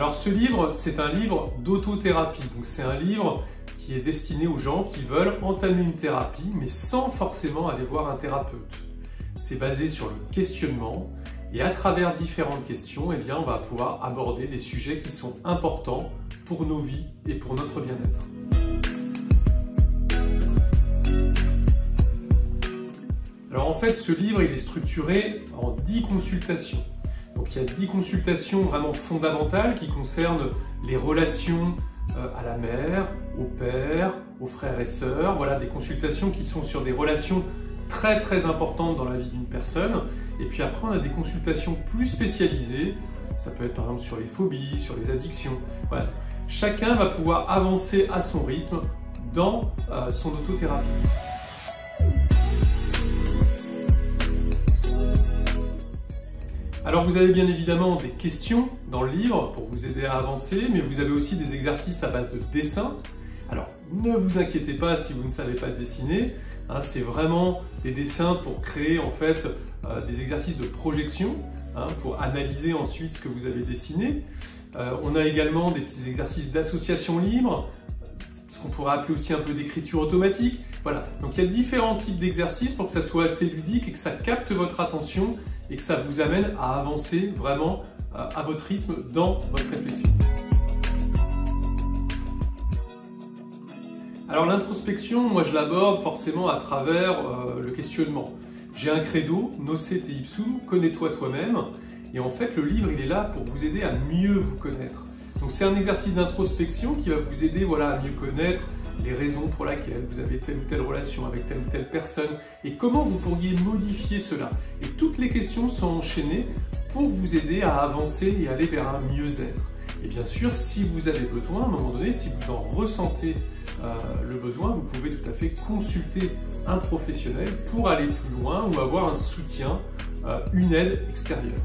Alors ce livre, c'est un livre d'autothérapie. Donc c'est un livre qui est destiné aux gens qui veulent entamer une thérapie, mais sans forcément aller voir un thérapeute. C'est basé sur le questionnement et à travers différentes questions, eh bien, on va pouvoir aborder des sujets qui sont importants pour nos vies et pour notre bien-être. Alors en fait, ce livre, il est structuré en 10 consultations. Donc il y a 10 consultations vraiment fondamentales qui concernent les relations à la mère, au père, aux frères et sœurs. Voilà, des consultations qui sont sur des relations très importantes dans la vie d'une personne. Et puis après, on a des consultations plus spécialisées. Ça peut être par exemple sur les phobies, sur les addictions. Voilà. Chacun va pouvoir avancer à son rythme dans son autothérapie. Alors vous avez bien évidemment des questions dans le livre pour vous aider à avancer, mais vous avez aussi des exercices à base de dessin. Alors ne vous inquiétez pas si vous ne savez pas dessiner, hein, c'est vraiment des dessins pour créer en fait des exercices de projection, hein, pour analyser ensuite ce que vous avez dessiné. On a également des petits exercices d'association libre, ce qu'on pourrait appeler aussi un peu d'écriture automatique. Voilà, donc il y a différents types d'exercices pour que ça soit assez ludique et que ça capte votre attention et que ça vous amène à avancer vraiment à votre rythme dans votre réflexion. Alors l'introspection, moi je l'aborde forcément à travers le questionnement. J'ai un credo, Nocete ipsum, connais-toi toi-même. Et en fait, le livre, il est là pour vous aider à mieux vous connaître. Donc c'est un exercice d'introspection qui va vous aider, voilà, à mieux connaître les raisons pour lesquelles vous avez telle ou telle relation avec telle ou telle personne et comment vous pourriez modifier cela. Et toutes les questions sont enchaînées pour vous aider à avancer et aller vers un mieux-être. Et bien sûr, si vous avez besoin, à un moment donné, si vous en ressentez le besoin, vous pouvez tout à fait consulter un professionnel pour aller plus loin ou avoir un soutien, une aide extérieure.